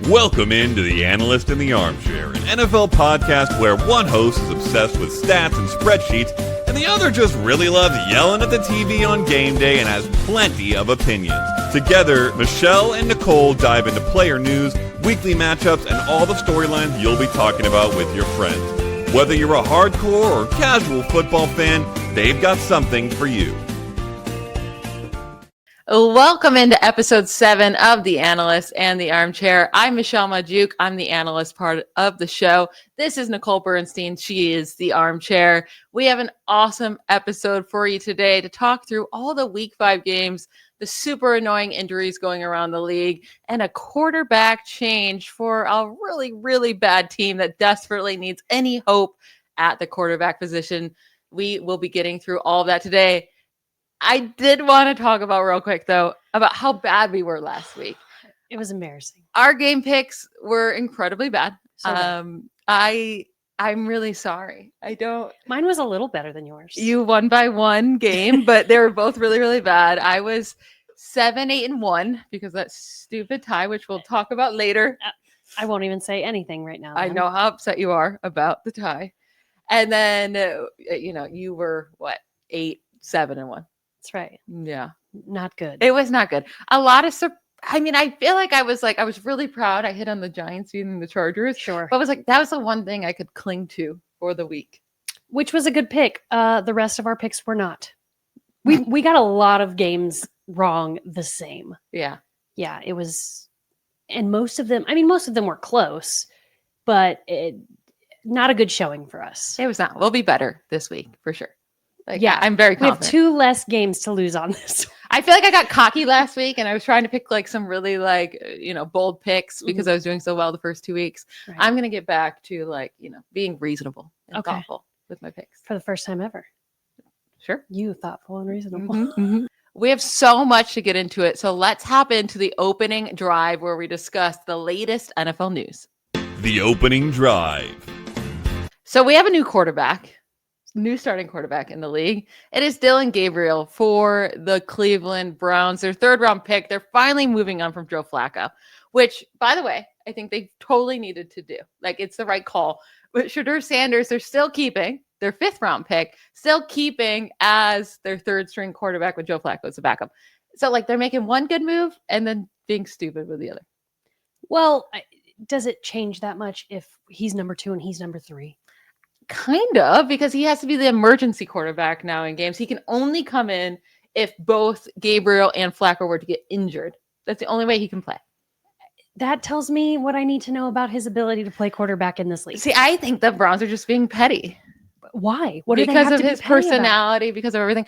Welcome into the Analyst in the Armchair, an NFL podcast where one host is obsessed with stats and spreadsheets, and the other just really loves yelling at the TV on game day and has plenty of opinions. Together, Michelle and Nycole dive into player news, weekly matchups, and all the storylines you'll be talking about with your friends. Whether you're a hardcore or casual football fan, they've got something for you. Welcome into episode 7 of The Analyst and the Armchair. I'm Michelle Majuk. I'm the analyst part of the show. This is Nycole Bernstein. She is the Armchair. We have an awesome episode for you today to talk through all the Week 5 games, the super annoying injuries going around the league, and a quarterback change for a really, really bad team that desperately needs any hope at the quarterback position. We will be getting through all of that today. I did want to talk about real quick, though, about how bad we were last week. It was embarrassing. Our game picks were incredibly bad. So bad. I'm really sorry. Mine was a little better than yours. You won by one game, but they were both really, really bad. I was 7-8-1 because that stupid tie, which we'll talk about later. I won't even say anything right now. I know how upset you are about the tie. And then, you were, 8-7-1. That's right. Yeah. Not good. It was not good. A lot of I feel like I was really proud. I hit on the Giants beating the Chargers. Sure. But that was the one thing I could cling to for the week. Which was a good pick. The rest of our picks were not. We got a lot of games wrong the same. Yeah. Yeah, it was. And most of them were close, but not a good showing for us. It was not. We'll be better this week for sure. I'm very confident. We have 2 less games to lose on this. I feel like I got cocky last week and I was trying to pick some really bold picks because I was doing so well the first 2 weeks. Right. I'm going to get back to being reasonable and thoughtful with my picks. For the first time ever. Sure. You thoughtful and reasonable. Mm-hmm. We have so much to get into it. So let's hop into the opening drive where we discuss the latest NFL news. The opening drive. So we have a new starting quarterback in the league. It is Dillon Gabriel for the Cleveland Browns, their 3rd round pick. They're finally moving on from Joe Flacco, which, by the way, I think they totally needed to do. It's the right call. But Shedeur Sanders, they're still keeping their 5th round pick, still keeping as their 3rd string quarterback with Joe Flacco as a backup. So they're making one good move and then being stupid with the other. Well, does it change that much if he's number 2 and he's number 3? Kind of, because he has to be the emergency quarterback now in games. He can only come in if both Gabriel and Flacco were to get injured. That's the only way he can play. That tells me what I need to know about his ability to play quarterback in this league. See, I think the Browns are just being petty. Why? Because of his personality, because of everything.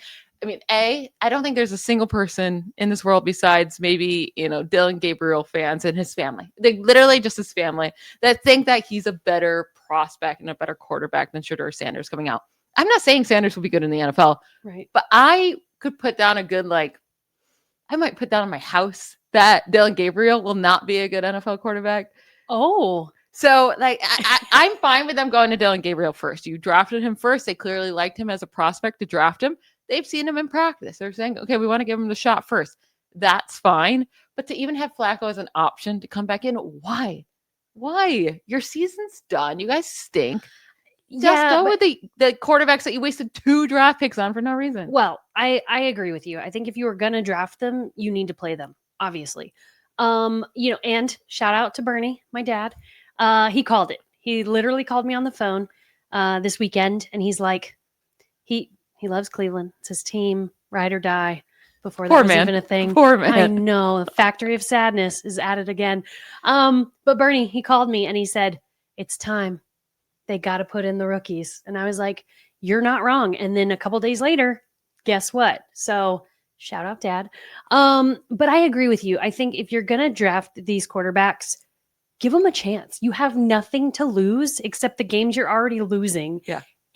I don't think there's a single person in this world besides maybe, Dillon Gabriel fans and his family. They literally just his family that think that he's a better prospect and a better quarterback than Shedeur Sanders coming out. I'm not saying Sanders will be good in the NFL, right? But I could put down I might put down on my house that Dillon Gabriel will not be a good NFL quarterback. Oh, so I'm fine with them going to Dillon Gabriel first. You drafted him first. They clearly liked him as a prospect to draft him. They've seen him in practice. They're saying, okay, we want to give him the shot first. That's fine. But to even have Flacco as an option to come back in, why? Why? Your season's done. You guys stink. Just go with the quarterbacks that you wasted 2 draft picks on for no reason. Well, I agree with you. I think if you were going to draft them, you need to play them, obviously. And shout out to Bernie, my dad. He called it. He literally called me on the phone this weekend, and he's like, he loves Cleveland. It's his team, ride or die. Before that was even a thing. Poor man. I know. The factory of sadness is at it again. But Bernie, he called me and he said, it's time. They got to put in the rookies. And I was like, you're not wrong. And then a couple days later, guess what? So shout out, Dad. But I agree with you. I think if you're going to draft these quarterbacks, give them a chance. You have nothing to lose except the games you're already losing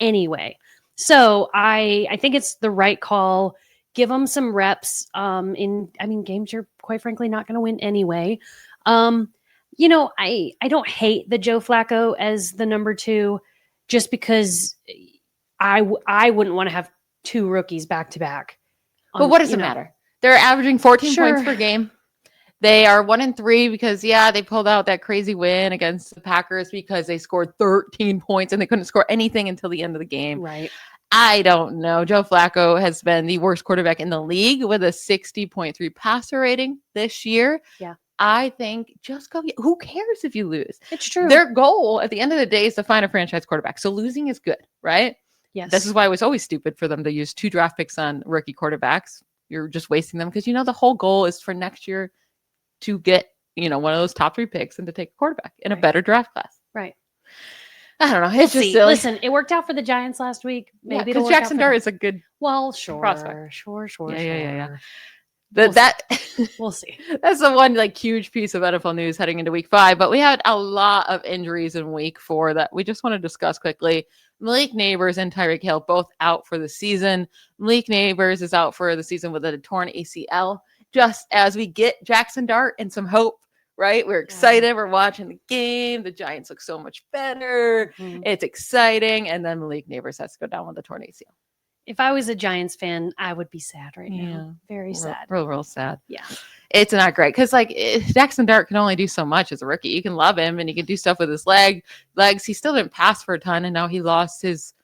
anyway. So I think it's the right call. Give them some reps in games you're quite frankly not going to win anyway. I don't hate the Joe Flacco as the number 2 just because I wouldn't want to have 2 rookies back to back. But what does it matter? They're averaging 14 points per game. They are 1-3 because they pulled out that crazy win against the Packers because they scored 13 points and they couldn't score anything until the end of the game. Right. I don't know. Joe Flacco has been the worst quarterback in the league with a 60.3 passer rating this year. Yeah. I think just go. Who cares if you lose? It's true. Their goal at the end of the day is to find a franchise quarterback. So losing is good, right? Yes. This is why it was always stupid for them to use 2 draft picks on rookie quarterbacks. You're just wasting them because the whole goal is for next year to get one of those top 3 picks and to take a quarterback in a better draft class. Right. I don't know. We'll It's just see. silly. Listen, it worked out for the Giants last week. Maybe because Jackson Dart is a good sure, prospect. Sure. Yeah. We'll see. That's the one huge piece of NFL news heading into week 5. But we had a lot of injuries in week 4 that we just want to discuss quickly. Malik Neighbors and Tyreek Hill both out for the season. Malik Neighbors is out for the season with a torn ACL. Just as we get Jackson Dart and some hope, right? We're excited. We're watching the game. The Giants look so much better. Mm-hmm. It's exciting. And then Malik Neighbors has to go down with a torn ACL. If I was a Giants fan, I would be sad right now. Very sad. Real sad. Yeah. It's not great because Jackson Dart can only do so much as a rookie. You can love him and he can do stuff with his legs. He still didn't pass for a ton, and now he lost his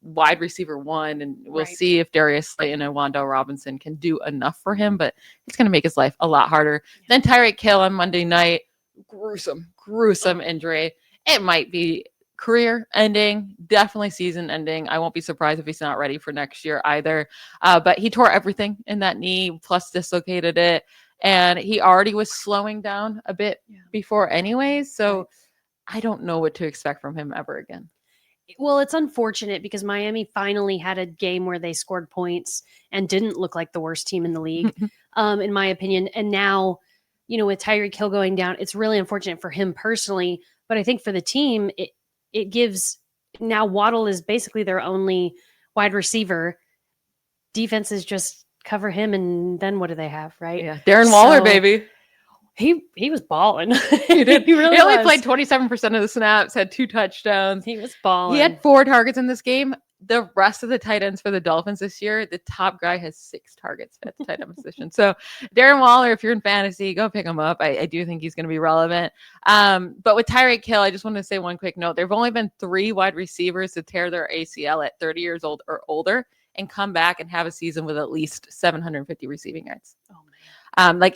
wide receiver 1, and we'll see if Darius Slayton and Wan'Dale Robinson can do enough for him, but it's going to make his life a lot harder. Then Tyreek Hill on Monday night, gruesome injury. It might be career ending, definitely season ending. I won't be surprised if he's not ready for next year either. But he tore everything in that knee, plus dislocated it, and he already was slowing down a bit before anyways. So I don't know what to expect from him ever again. Well, it's unfortunate because Miami finally had a game where they scored points and didn't look like the worst team in the league, in my opinion. And now, with Tyreek Hill going down, it's really unfortunate for him personally. But I think for the team, it gives now Waddle is basically their only wide receiver. Defenses just cover him, and then what do they have, right? Yeah, Darren Waller, baby. He was balling. He did. He really only was. played 27% of the snaps, had 2 touchdowns. He was balling. He had 4 targets in this game. The rest of the tight ends for the Dolphins this year, the top guy has 6 targets at the tight end position. So Darren Waller, if you're in fantasy, go pick him up. I do think he's going to be relevant. But with Tyreek Hill, I just want to say one quick note. There have only been 3 wide receivers to tear their ACL at 30 years old or older and come back and have a season with at least 750 receiving yards. Oh, man.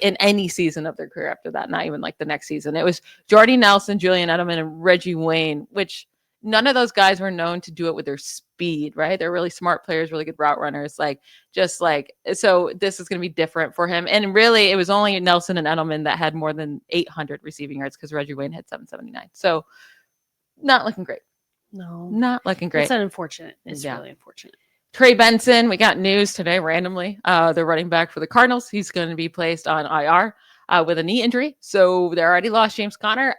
In any season of their career after that, not even the next season. It was Jordy Nelson, Julian Edelman, and Reggie Wayne, which none of those guys were known to do it with their speed, right? They're really smart players, really good route runners. So this is going to be different for him. And really, it was only Nelson and Edelman that had more than 800 receiving yards because Reggie Wayne had 779. So not looking great. No. Not looking great. It's unfortunate. It's really unfortunate. Trey Benson, we got news today randomly. The running back for the Cardinals, he's going to be placed on IR with a knee injury. So they already lost James Conner,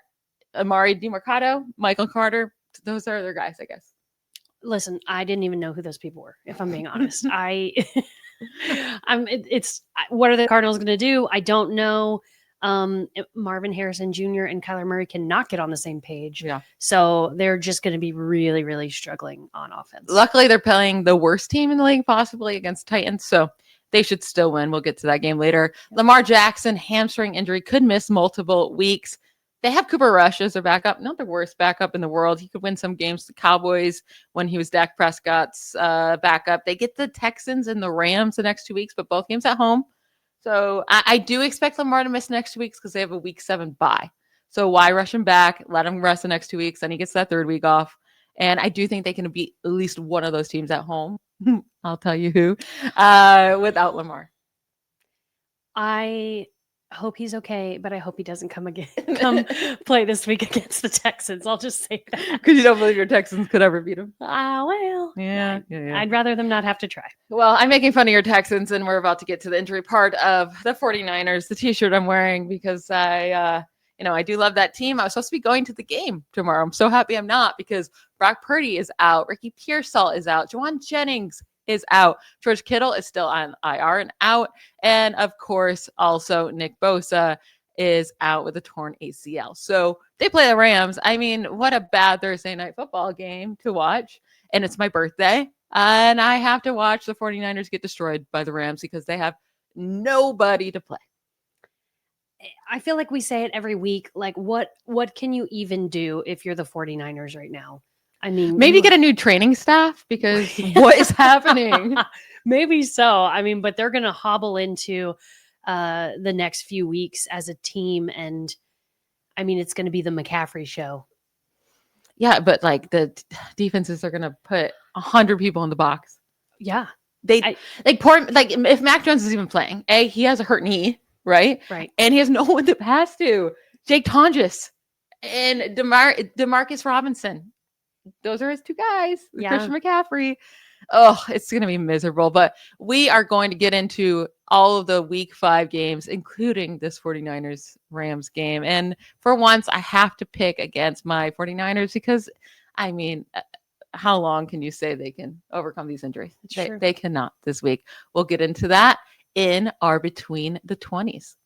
Amari DiMercato, Michael Carter. Those are their guys, I guess. Listen, I didn't even know who those people were, if I'm being honest. What are the Cardinals going to do? I don't know. Marvin Harrison Jr. and Kyler Murray cannot get on the same page. Yeah. So they're just going to be really, really struggling on offense. Luckily, they're playing the worst team in the league, possibly against Titans. So they should still win. We'll get to that game later. Yep. Lamar Jackson, hamstring injury, could miss multiple weeks. They have Cooper Rush as their backup, not the worst backup in the world. He could win some games. The Cowboys, when he was Dak Prescott's backup. They get the Texans and the Rams the next 2 weeks, but both games at home. So I do expect Lamar to miss next 2 weeks because they have a week 7 bye. So why rush him back? Let him rest the next 2 weeks. Then he gets that 3rd week off. And I do think they can beat at least one of those teams at home. I'll tell you who, without Lamar. I hope he's okay, but I hope he doesn't come play this week against the Texans. I'll just say that. Because you don't believe your Texans could ever beat him? Well. Yeah. I'd rather them not have to try. Well, I'm making fun of your Texans, and we're about to get to the injury part of the 49ers, the t-shirt I'm wearing, because I do love that team. I was supposed to be going to the game tomorrow. I'm so happy I'm not, because Brock Purdy is out. Ricky Pearsall is out. Juwan Jennings is out. George Kittle is still on IR and out. And of course, also Nick Bosa is out with a torn ACL. So they play the Rams. I mean, what a bad Thursday night football game to watch. And it's my birthday. And I have to watch the 49ers get destroyed by the Rams because they have nobody to play. I feel like we say it every week. Like, what can you even do if you're the 49ers right now? I mean, Maybe get a new training staff because what is happening? Maybe so. I mean, but they're going to hobble into the next few weeks as a team, and I mean, it's going to be the McCaffrey show. Yeah, but like the defenses are going to put 100 people in the box. Yeah, if Mac Jones is even playing, he has a hurt knee, right? Right. And he has no one to pass to. Jake Tonjes and Demarcus Robinson. Those are his two guys. Yeah. Christian McCaffrey. Oh, it's going to be miserable. But we are going to get into all of the week 5 games, including this 49ers Rams game. And for once, I have to pick against my 49ers because, I mean, how long can you say they can overcome these injuries? They cannot this week. We'll get into that in our Between the 20s.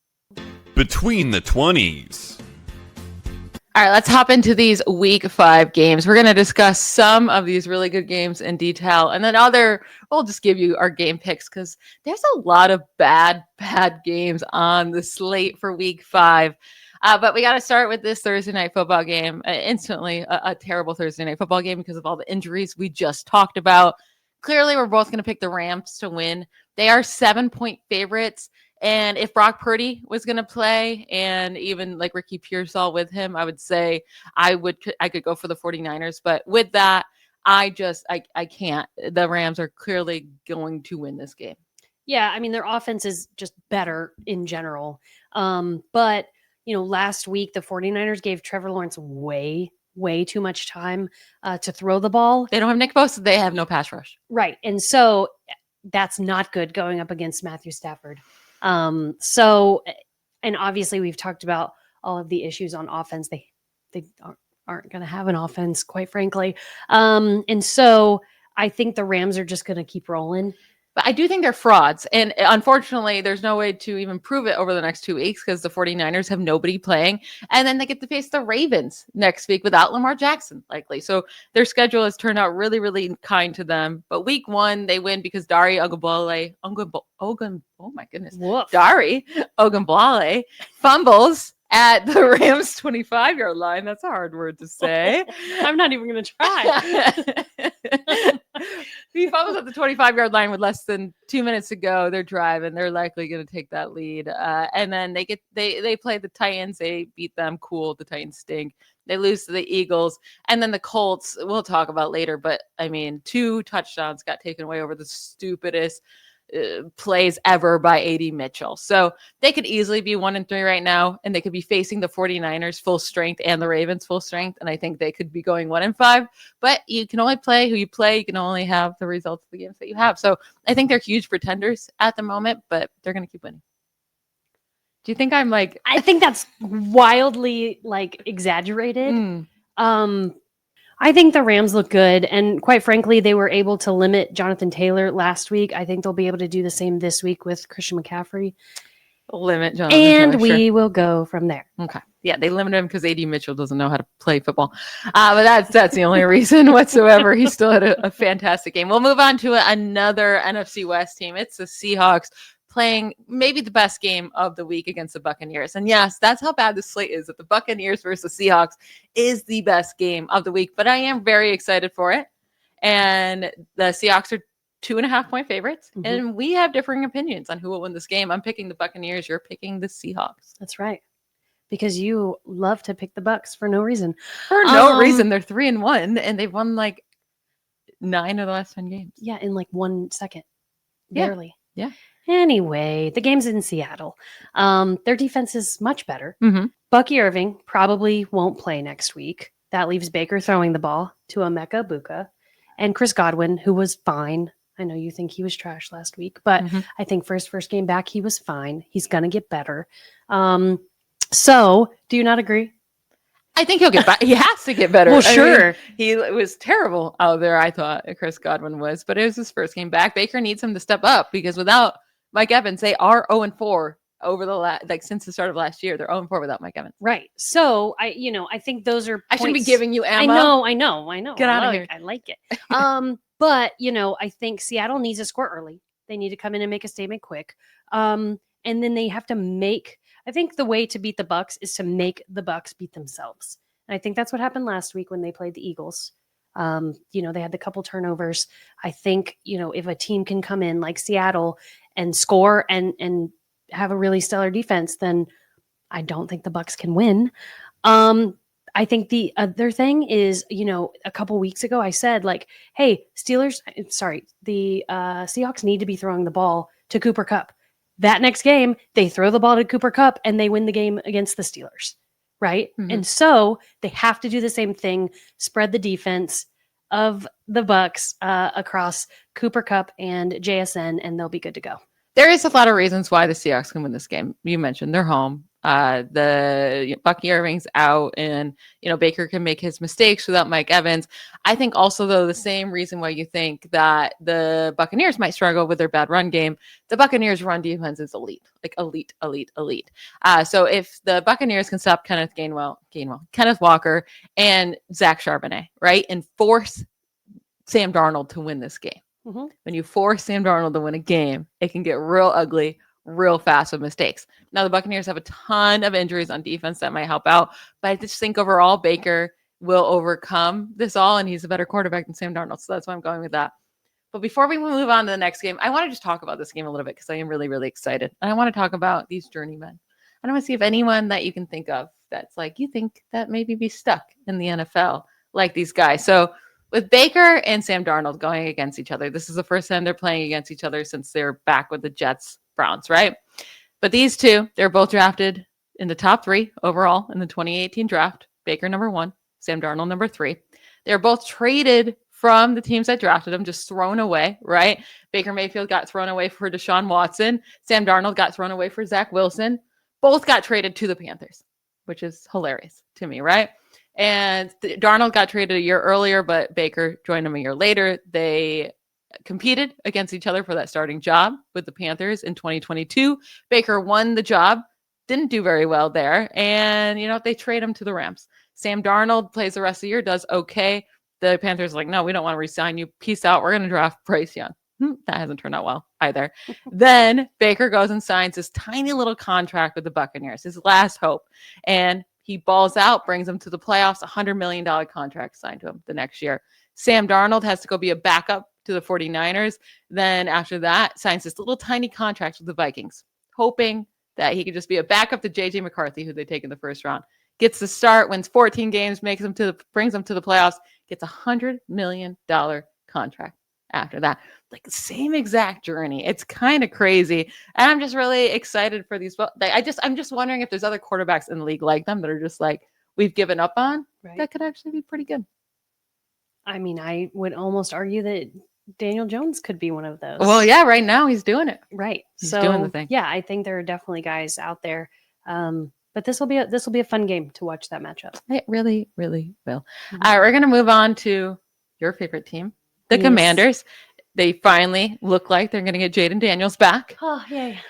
Between the 20s. All right, let's hop into these week 5 games. We're going to discuss some of these really good games in detail. And then we'll just give you our game picks because there's a lot of bad games on the slate for week 5. But we got to start with this Thursday night football game. Instantly a terrible Thursday night football game because of all the injuries we just talked about. Clearly, we're both going to pick the Rams to win. They are 7-point favorites. And if Brock Purdy was going to play and even like Ricky Pearsall with him, I would say I could go for the 49ers. But with that, I can't. The Rams are clearly going to win this game. Yeah, I mean, their offense is just better in general. But, last week, the 49ers gave Trevor Lawrence way too much time to throw the ball. They don't have Nick Bosa. They have no pass rush. Right. And so that's not good going up against Matthew Stafford. And obviously we've talked about all of the issues on offense. They aren't going to have an offense, quite frankly. And so I think the Rams are just going to keep rolling. But I do think they're frauds. And unfortunately, there's no way to even prove it over the next 2 weeks because the 49ers have nobody playing. And then they get to face the Ravens next week without Lamar Jackson, likely. So their schedule has turned out really, really kind to them. But week 1, they win because Dari Ogunbowale fumbles at the Rams 25-yard line. That's a hard word to say. I'm not even going to try. He fumbles at the 25-yard line with less than 2 minutes to go. They're driving. They're likely going to take that lead. And then they play the Titans. They beat them. Cool. The Titans stink. They lose to the Eagles. And then the Colts, we'll talk about later. But, I mean, 2 touchdowns got taken away over the stupidest plays ever by A.D. Mitchell. So they could easily be 1-3 right now, and they could be facing the 49ers full strength and the Ravens full strength. And I think they could be going 1-5, but you can only play who you play. You can only have the results of the games that you have. So I think they're huge pretenders at the moment, but they're going to keep winning. Do you think I think that's wildly exaggerated. I think the Rams look good. And quite frankly, they were able to limit Jonathan Taylor last week. I think they'll be able to do the same this week with Christian McCaffrey. Limit Jonathan Taylor. And we will go from there. Okay. Yeah, they limited him because A.D. Mitchell doesn't know how to play football. But that's the only reason whatsoever. He still had a fantastic game. We'll move on to another NFC West team. It's the Seahawks playing maybe the best game of the week against the Buccaneers. And yes, that's how bad the slate is, that the Buccaneers versus the Seahawks is the best game of the week. But I am very excited for it. And the Seahawks are 2.5-point favorites. Mm-hmm. And we have differing opinions on who will win this game. I'm picking the Buccaneers. You're picking the Seahawks. That's right. Because you love to pick the Bucs for no reason. For no reason. They're 3-1 and they've won 9 of the last 10 games. Yeah, in 1 second. Barely. Yeah. Anyway, the game's in Seattle. Their defense is much better. Mm-hmm. Bucky Irving probably won't play next week. That leaves Baker throwing the ball to Emeka Buka and Chris Godwin, who was fine. I know you think he was trash last week, but I think for his first game back, he was fine. He's going to get better. So do you not agree? I think he'll get better. He has to get better. Well, sure. He was terrible out there, I thought, Chris Godwin was, but it was his first game back. Baker needs him to step up because without Mike Evans, they are 0-4 over the since the start of last year. They're 0-4 without Mike Evans. Right. So I think those are points. I shouldn't be giving you ammo. I know. Get out of here. I like it. But I think Seattle needs to score early. They need to come in and make a statement quick. And then they have to make I think the way to beat the Bucs is to make the Bucs beat themselves. And I think that's what happened last week when they played the Eagles. They had the couple turnovers. I think, if a team can come in like Seattle and score and have a really stellar defense, then I don't think the Bucs can win. I think the other thing is, a couple weeks ago I said hey, the Seahawks need to be throwing the ball to Cooper Kupp. That next game, they throw the ball to Cooper Kupp and they win the game against the Steelers, right? Mm-hmm. And so they have to do the same thing, spread the defense of the Bucs across Cooper Kupp and JSN, and they'll be good to go. There is a lot of reasons why the Seahawks can win this game. You mentioned they're home. The Bucky Irving's out, and Baker can make his mistakes without Mike Evans. I think also, though, the same reason why you think that the Buccaneers might struggle with their bad run game, the Buccaneers' run defense is elite. So if the Buccaneers can stop Kenneth Walker, and Zach Charbonnet, right, and force Sam Darnold to win this game. Mm-hmm. When you force Sam Darnold to win a game, it can get real ugly real fast with mistakes. Now, the Buccaneers have a ton of injuries on defense that might help out, but I just think overall Baker will overcome this all, and he's a better quarterback than Sam Darnold. So that's why I'm going with that. But before we move on to the next game, I want to just talk about this game a little bit because I am really, really excited. And I want to talk about these journeymen. I want to see if anyone that you can think of that's you think that maybe be stuck in the NFL like these guys. So with Baker and Sam Darnold going against each other, this is the first time they're playing against each other since they're back with the Jets-Browns, right? But these two, they're both drafted in the top 3 overall in the 2018 draft. Baker number 1, Sam Darnold number 3. They're both traded from the teams that drafted them, just thrown away, right? Baker Mayfield got thrown away for Deshaun Watson. Sam Darnold got thrown away for Zach Wilson. Both got traded to the Panthers, which is hilarious to me, right? And Darnold got traded a year earlier, but Baker joined him a year later. They competed against each other for that starting job with the Panthers in 2022. Baker won the job, didn't do very well there. And, they trade him to the Rams. Sam Darnold plays the rest of the year, does okay. The Panthers are like, no, we don't want to re-sign you. Peace out. We're going to draft Bryce Young. That hasn't turned out well either. Then Baker goes and signs this tiny little contract with the Buccaneers, his last hope. And he balls out, brings them to the playoffs, $100 million contract signed to him the next year. Sam Darnold has to go be a backup to the 49ers. Then after that, signs this little tiny contract with the Vikings, hoping that he could just be a backup to J.J. McCarthy, who they take in the first round. Gets the start, wins 14 games, brings them to the playoffs, gets $100 million contract after that. The same exact journey. It's kind of crazy. And I'm just really excited for these. I'm just wondering if there's other quarterbacks in the league like them that are just we've given up on. Right. That could actually be pretty good. I mean, I would almost argue that Daniel Jones could be one of those. Well, yeah, right now he's doing it. Right. He's doing the thing. Yeah, I think there are definitely guys out there. But this will be a fun game to watch that matchup. It really, really will. Mm-hmm. All right, we're going to move on to your favorite team, the Commanders. They finally look like they're going to get Jaden Daniels back. Oh, yay.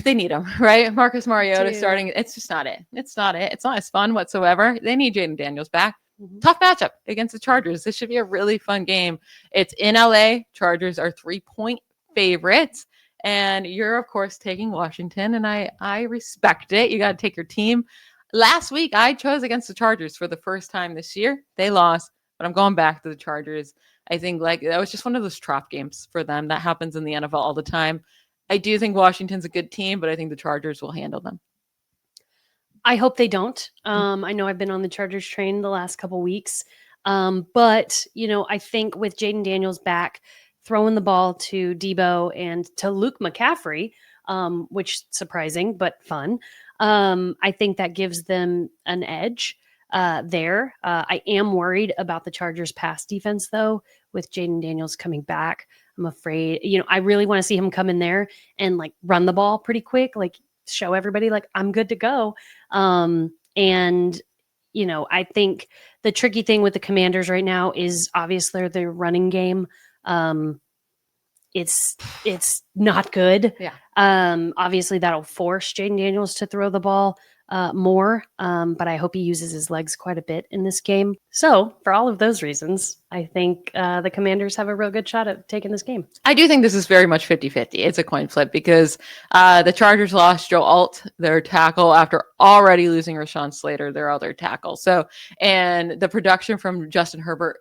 They need him, right? Marcus Mariota starting. It's just not it. It's not as fun whatsoever. They need Jaden Daniels back. Mm-hmm. Tough matchup against the Chargers. This should be a really fun game. It's in LA. Chargers are 3-point favorites. And you're, of course, taking Washington, and I respect it. You got to take your team. Last week, I chose against the Chargers for the first time this year. They lost, but I'm going back to the Chargers. I think that was just one of those trop games for them. That happens in the NFL all the time. I do think Washington's a good team, but I think the Chargers will handle them. I hope they don't. I know I've been on the Chargers train the last couple weeks. But, I think with Jaden Daniels back, throwing the ball to Debo and to Luke McCaffrey, which is surprising but fun. I think that gives them an edge there. I am worried about the Chargers' pass defense, though, with Jaden Daniels coming back. I'm afraid, I really want to see him come in there and run the ball pretty quick, show everybody I'm good to go. And I think the tricky thing with the Commanders right now is obviously their running game. It's not good. Yeah. Obviously that'll force Jaden Daniels to throw the ball. more, but I hope he uses his legs quite a bit in this game. So, for all of those reasons, I think the Commanders have a real good shot at taking this game. I do think this is very much 50-50. It's a coin flip because the Chargers lost Joe Alt, their tackle, after already losing Rashawn Slater, their other tackle. So, and the production from Justin Herbert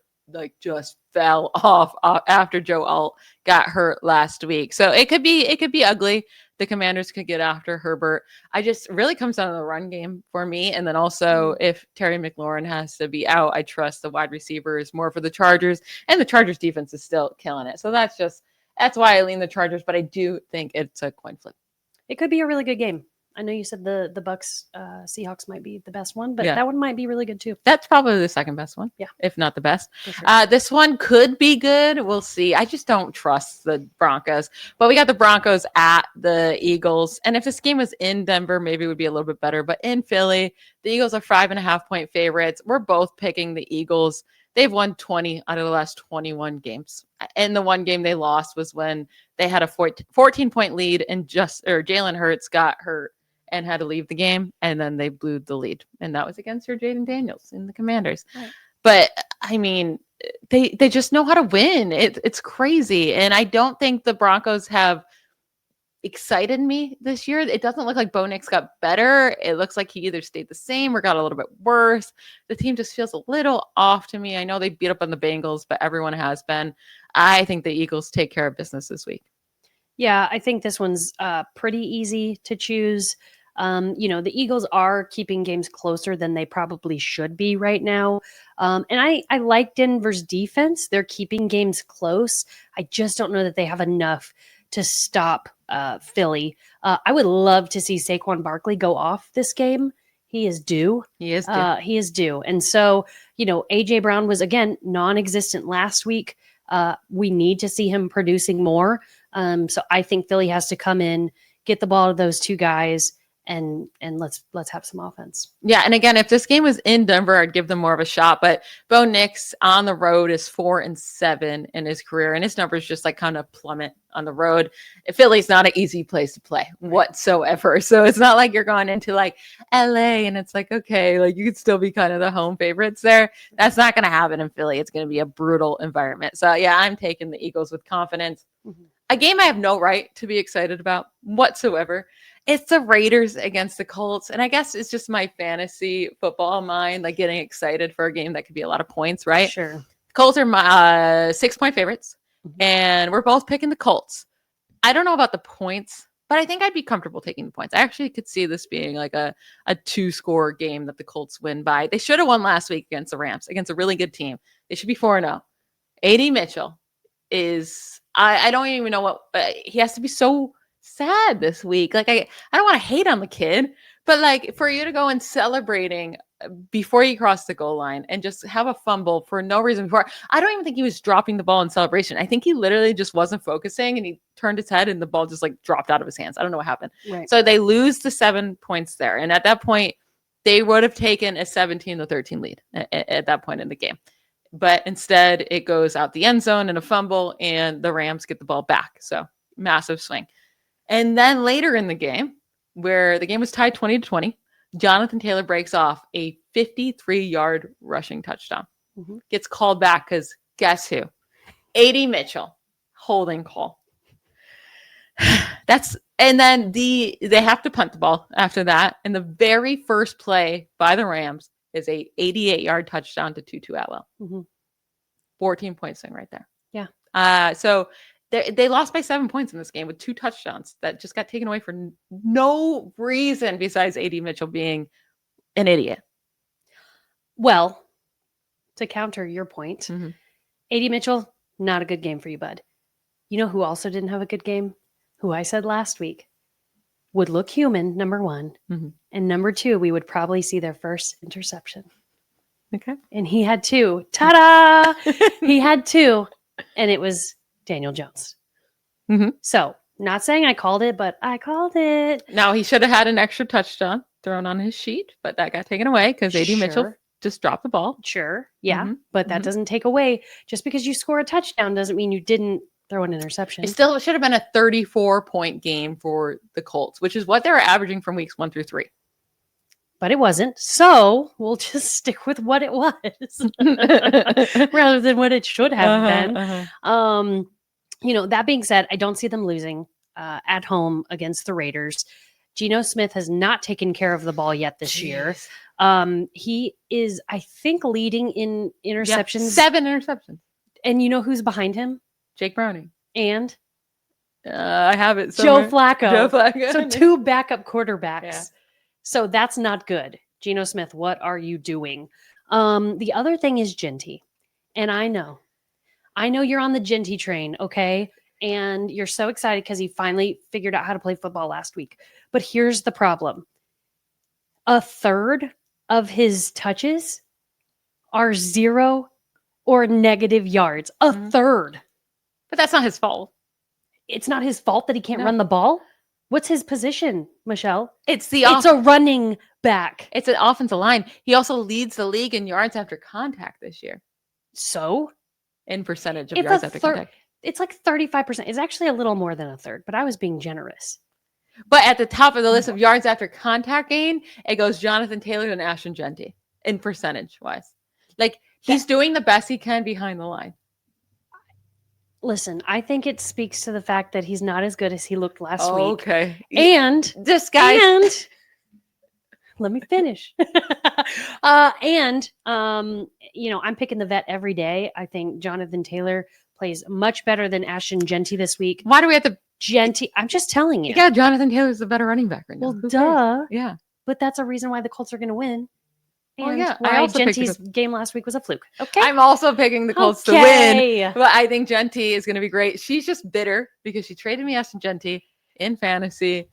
just fell off after Joe Alt got hurt last week. So it could be ugly. The Commanders could get after Herbert. I just really comes down to the run game for me. And then also if Terry McLaurin has to be out, I trust the wide receivers more for the Chargers, and the Chargers defense is still killing it. So that's why I lean the Chargers, but I do think it's a coin flip. It could be a really good game. I know you said the Bucks Seahawks might be the best one, but Yeah. that one might be really good too. That's probably the second best one. Yeah. If not the best. For sure. This one could be good. We'll see. I just don't trust the Broncos. But we got the Broncos at the Eagles. And if this game was in Denver, maybe it would be a little bit better. But in Philly, the Eagles are 5.5-point favorites. We're both picking the Eagles. They've won 20 out of the last 21 games. And the one game they lost was when they had a 14-point lead and Jalen Hurts got hurt and had to leave the game, and then they blew the lead. And that was against Jaden Daniels in the Commanders. Right. But, I mean, they just know how to win. It's crazy. And I don't think the Broncos have excited me this year. It doesn't look like Bo Nix got better. It looks like he either stayed the same or got a little bit worse. The team just feels a little off to me. I know they beat up on the Bengals, but everyone has been. I think the Eagles take care of business this week. Yeah, I think this one's pretty easy to choose. The Eagles are keeping games closer than they probably should be right now. And I like Denver's defense. They're keeping games close. I just don't know that they have enough to stop Philly. I would love to see Saquon Barkley go off this game. He is due. He is due. He is due. And so, A.J. Brown was, again, non-existent last week. We need to see him producing more. So I think Philly has to come in, get the ball to those two guys, and let's have some offense. Yeah, and again, if this game was in Denver, I'd give them more of a shot. But Bo Nix on the road is 4-7 in his career, and his numbers just kind of plummet on the road. Philly's not an easy place to play whatsoever. So it's not like you're going into LA and it's okay, you could still be kind of the home favorites there. That's not going to happen in Philly. It's going to be a brutal environment. So yeah, I'm taking the Eagles with confidence. Mm-hmm. A game I have no right to be excited about whatsoever. It's the Raiders against the Colts. And I guess it's just my fantasy football mind, getting excited for a game that could be a lot of points, right? Sure. The Colts are my 6-point favorites, and we're both picking the Colts. I don't know about the points, but I think I'd be comfortable taking the points. I actually could see this being a 2-score game that the Colts win by. They should have won last week against the Rams, against a really good team. They should be 4-0. A.D. Mitchell is... I don't even know what he has to be so sad this week. I don't want to hate on the kid, but for you to go and celebrating before you cross the goal line and just have a fumble for no reason before. I don't even think he was dropping the ball in celebration. I think he literally just wasn't focusing and he turned his head and the ball just dropped out of his hands. I don't know what happened. Right. So they lose the 7 points there. And at that point, they would have taken a 17-13 lead at that point in the game. But instead, it goes out the end zone in a fumble, and the Rams get the ball back. So massive swing. And then later in the game, where the game was tied 20-20, Jonathan Taylor breaks off a 53-yard rushing touchdown. Mm-hmm. Gets called back because guess who? A.D. Mitchell, holding call. And then they have to punt the ball after that. And the very first play by the Rams is a 88-yard touchdown to Tutu Atwell. Mm-hmm. 14-point swing right there. Yeah. So they lost by 7 points in this game with 2 touchdowns that just got taken away for no reason besides A.D. Mitchell being an idiot. Well, to counter your point, mm-hmm. A.D. Mitchell, not a good game for you, bud. You know who also didn't have a good game? Who I said last week would look human, number one. Mm-hmm. And number 2, we would probably see their first interception. Okay. And he had 2. Ta-da! He had 2. And it was Daniel Jones. Mm-hmm. So, not saying I called it, but I called it. Now, he should have had an extra touchdown thrown on his sheet, but that got taken away because A.D. Mitchell just dropped the ball. Sure. Yeah. Mm-hmm. But that doesn't take away. Just because you score a touchdown doesn't mean you didn't throw an interception. It still should have been a 34-point game for the Colts, which is what they were averaging from weeks 1 through 3. but it wasn't. So we'll just stick with what it was rather than what it should have been. That being said, I don't see them losing at home against the Raiders. Geno Smith has not taken care of the ball yet this year. He is, I think, leading in interceptions. 7 interceptions. And you know who's behind him? Jake Browning. And I have it somewhere. Joe Flacco. So 2 backup quarterbacks. Yeah. So that's not good. Geno Smith, what are you doing? The other thing is Genty. And I know you're on the Genty train, okay? And you're so excited because he finally figured out how to play football last week. But here's the problem. 1/3 of his touches are 0 or negative yards. 1/3. But that's not his fault. It's not his fault that he can't run the ball? What's his position, Michelle? It's a running back. It's an offensive line. He also leads the league in yards after contact this year. So? In percentage of yards after contact. It's like 35%. It's actually a little more than 1/3, but I was being generous. But at the top of the list of yards after contact gain, it goes Jonathan Taylor and Ashton Genty in percentage-wise. Like, he's doing the best he can behind the line. Listen, I think it speaks to the fact that he's not as good as he looked last week. Okay. And this guy. And let me finish. I'm picking the vet every day. I think Jonathan Taylor plays much better than Ashton Genty this week. Why do we have to Genty? I'm just telling you. Yeah, Jonathan Taylor's the better running back right now. Well, duh. Yeah. But that's a reason why the Colts are going to win. And yeah. why Genty's game last week was a fluke. Okay. I'm also picking the Colts to win. But I think Genty is going to be great. She's just bitter because she traded me Ashton Genty in fantasy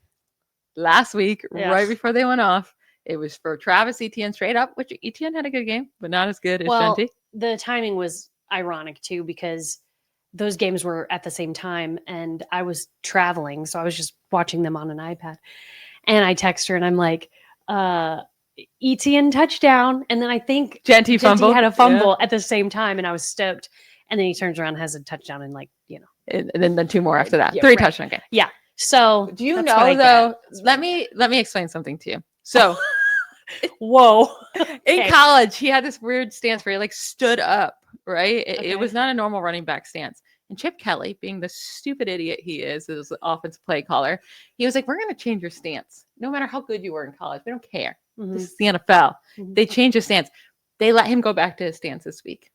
last week, right before they went off. It was for Travis Etienne straight up, which Etienne had a good game, but not as good as Genty. The timing was ironic too, because those games were at the same time and I was traveling. So I was just watching them on an iPad and I text her and I'm like, Etienne touchdown. And then I think Genty had a fumble at the same time and I was stoked. And then he turns around and has a touchdown and and then 2 more after that. Yeah, 3 right. touchdown game. Yeah. So do you know though, let me explain something to you. So whoa. In college, he had this weird stance where he stood up, right? It was not a normal running back stance. And Chip Kelly, being the stupid idiot he is as an offensive play caller, he was like, we're going to change your stance. No matter how good you were in college, we don't care. Mm-hmm. This is the NFL. Mm-hmm. They changed his stance. They let him go back to his stance this week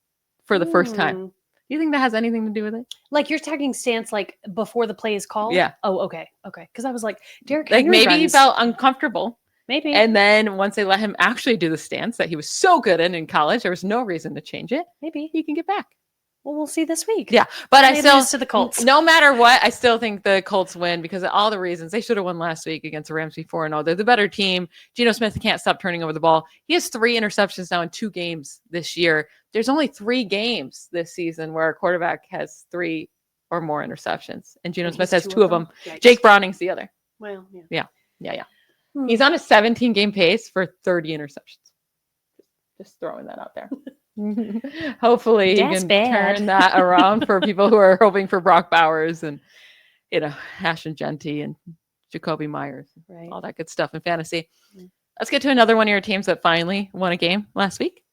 for the first time. Do you think that has anything to do with it? Like you're talking stance before the play is called? Yeah. Oh, okay. Okay. Because I was like, Derrick Henry maybe he felt uncomfortable. Maybe. And then once they let him actually do the stance that he was so good in college, there was no reason to change it. Maybe he can get back. Well, we'll see this week. Yeah, but I still to the Colts. No matter what, I still think the Colts win because of all the reasons. They should have won last week against the Rams 4-0. They're the better team. Geno Smith can't stop turning over the ball. He has 3 interceptions now in 2 games this year. There's only 3 games this season where a quarterback has 3 or more interceptions, and Geno Smith has 2 of them. Yikes. Jake Browning's the other. Well, yeah. He's on a 17-game pace for 30 interceptions. Just throwing that out there. Hopefully he can turn that around for people who are hoping for Brock Bowers and Ashton Genty and Jacoby Myers, right? All that good stuff in fantasy. Let's get to another one of your teams that finally won a game last week.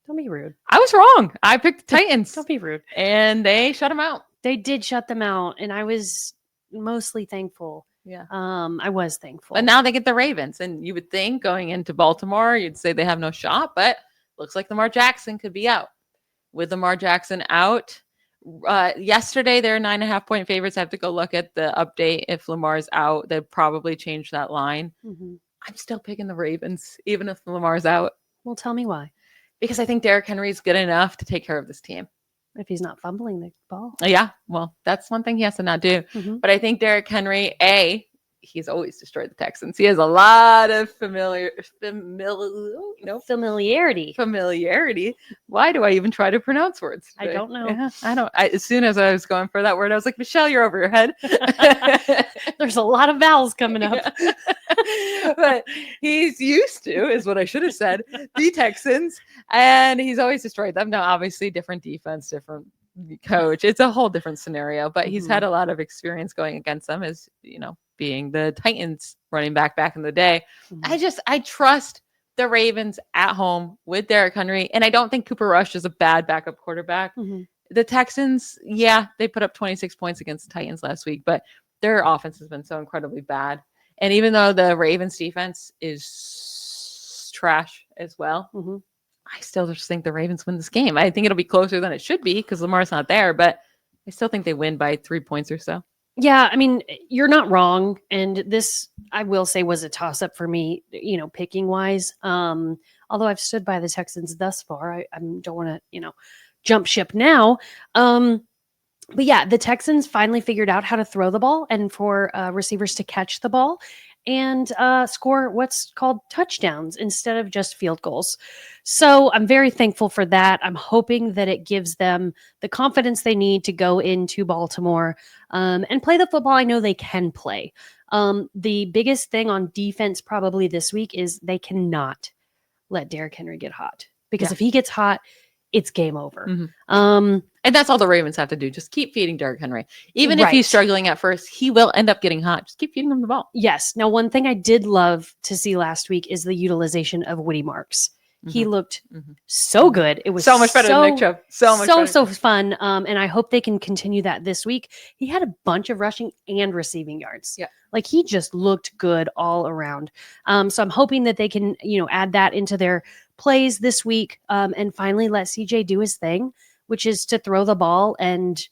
Don't be rude. I was wrong. I picked the Titans. Don't be rude. And they shut them out. They did shut them out, and I was mostly thankful. Yeah. I was thankful. But now they get the Ravens, and you would think going into Baltimore, you'd say they have no shot, but looks like Lamar Jackson could be out. With Lamar Jackson out, yesterday they're 9.5-point favorites. I have to go look at the update. If Lamar's out, they'd probably change that line. Mm-hmm. I'm still picking the Ravens, even if Lamar's out. Well, tell me why. Because I think Derrick Henry is good enough to take care of this team. If he's not fumbling the ball. Yeah, well, that's one thing he has to not do. Mm-hmm. But I think Derrick Henry, he's always destroyed the Texans. He has a lot of familiarity. Why do I even try to pronounce words today? I don't know. Yeah, as soon as I was going for that word, I was like, Michelle, you're over your head. There's a lot of vowels coming up. Yeah. But he's used to, is what I should have said, the Texans. And he's always destroyed them. Now, obviously, different defense, different coach. It's a whole different scenario. But he's had a lot of experience going against them as, being the Titans running back in the day. Mm-hmm. I trust the Ravens at home with Derrick Henry. And I don't think Cooper Rush is a bad backup quarterback. Mhm. The Texans, yeah, they put up 26 points against the Titans last week, but their offense has been so incredibly bad. And even though the Ravens defense is trash as well, Mhm. I still just think the Ravens win this game. I think it'll be closer than it should be because Lamar's not there, but I still think they win by 3 points or so. Yeah, I mean, you're not wrong. And this, I will say, was a toss-up for me, picking wise. Although I've stood by the Texans thus far. I don't want to, jump ship now. But yeah, the Texans finally figured out how to throw the ball and for receivers to catch the ball and score what's called touchdowns instead of just field goals. So I'm very thankful for that. I'm hoping that it gives them the confidence they need to go into Baltimore and play the football I know they can play. The biggest thing on defense probably this week is they cannot let Derrick Henry get hot. Because if he gets hot, it's game over. Mm-hmm. And that's all the Ravens have to do. Just keep feeding Derrick Henry. Even if he's struggling at first, he will end up getting hot. Just keep feeding him the ball. Yes. Now, one thing I did love to see last week is the utilization of Woody Marks. Mm-hmm. He looked so good. It was so much better than Nick Chubb. So fun. And I hope they can continue that this week. He had a bunch of rushing and receiving yards. Yeah. Like he just looked good all around. So I'm hoping that they can, add that into their plays this week and finally let CJ do his thing, which is to throw the ball and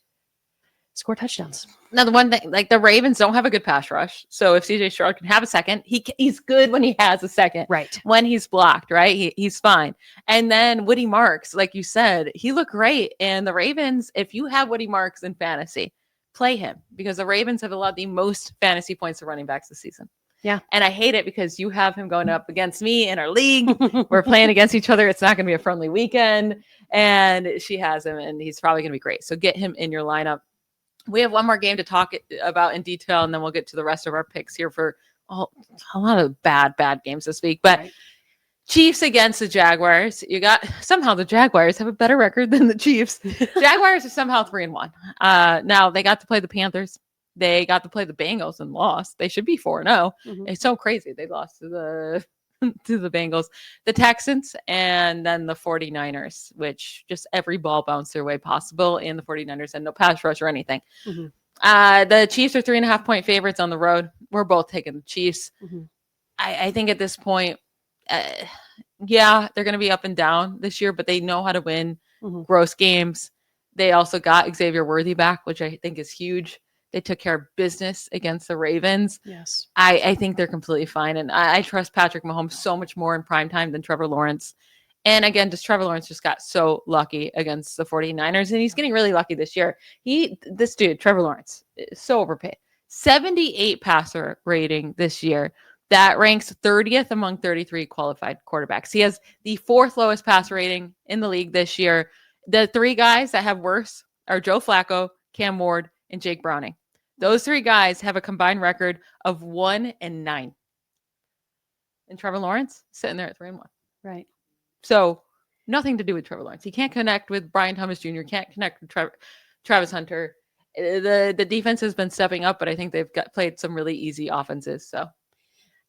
score touchdowns. Now, the one thing, like the Ravens don't have a good pass rush. So if CJ Stroud can have a second, he's good when he has a second. Right. When he's blocked, right? He's fine. And then Woody Marks, like you said, he looked great. And the Ravens, if you have Woody Marks in fantasy, play him because the Ravens have allowed the most fantasy points to running backs this season. Yeah. And I hate it because you have him going up against me in our league. We're playing against each other. It's not going to be a friendly weekend. And she has him, and he's probably going to be great. So get him in your lineup. We have one more game to talk about in detail, and then we'll get to the rest of our picks here for a lot of bad games this week. But Chiefs against the Jaguars. Somehow the Jaguars have a better record than the Chiefs. Jaguars are somehow 3-1. Now they got to play the Panthers. They got to play the Bengals and lost. They should be 4-0. Mm-hmm. It's so crazy. They lost to the Bengals, the Texans, and then the 49ers, which just every ball bounced their way possible. And the 49ers had no pass rush or anything. Mm-hmm. The Chiefs are 3.5-point favorites on the road. We're both taking the Chiefs. Mm-hmm. I think at this point, they're going to be up and down this year, but they know how to win gross games. They also got Xavier Worthy back, which I think is huge. They took care of business against the Ravens. Yes. I think they're completely fine. And I trust Patrick Mahomes so much more in primetime than Trevor Lawrence. And again, Trevor Lawrence just got so lucky against the 49ers. And he's getting really lucky this year. This dude, Trevor Lawrence, is so overpaid. 78 passer rating this year. That ranks 30th among 33 qualified quarterbacks. He has the 4th lowest passer rating in the league this year. The 3 guys that have worse are Joe Flacco, Cam Ward, and Jake Browning. Those 3 guys have a combined record of 1-9. And Trevor Lawrence sitting there at 3-1. Right. So nothing to do with Trevor Lawrence. He can't connect with Brian Thomas Jr. Can't connect with Travis Hunter. The defense has been stepping up, but I think they've played some really easy offenses. So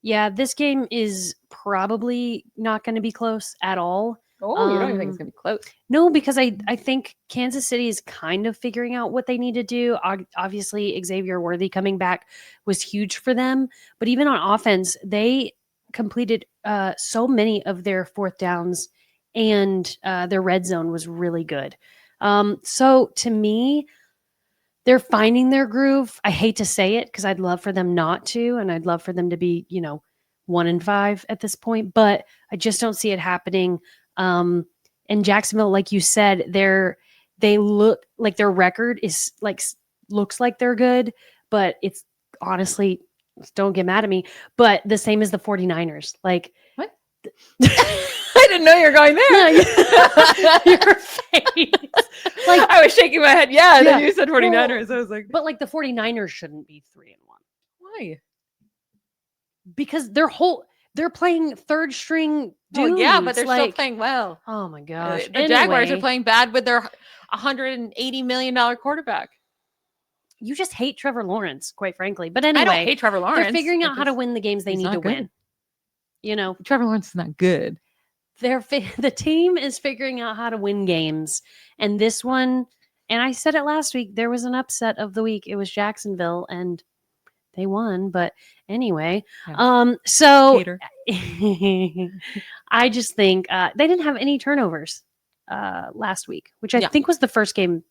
yeah, this game is probably not going to be close at all. Oh, you don't even think it's going to be close? No, because I think Kansas City is kind of figuring out what they need to do. Obviously, Xavier Worthy coming back was huge for them. But even on offense, they completed so many of their 4th downs, and their red zone was really good. So to me, they're finding their groove. I hate to say it because I'd love for them not to, and I'd love for them to be, 1-5 at this point. But I just don't see it happening. And Jacksonville, like you said, they look like their record is looks like they're good, but it's honestly, don't get mad at me, but the same as the 49ers. Like what? I didn't know you were going there. Your face. Like I was shaking my head. Yeah. And then you said 49ers. I was like, but like the 49ers shouldn't be 3-1. Why? Because they're playing 3rd string dudes. Oh, yeah, but they're still playing well. Oh my gosh. The Jaguars are playing bad with their $180 million quarterback. You just hate Trevor Lawrence, quite frankly. But anyway, I don't hate Trevor Lawrence. They're figuring out how to win the games they need to win. Trevor Lawrence is not good. the team is figuring out how to win games. And this one, and I said it last week, there was an upset of the week. It was Jacksonville, and they won. But anyway, so Hater. I just think they didn't have any turnovers last week, which I think was the first game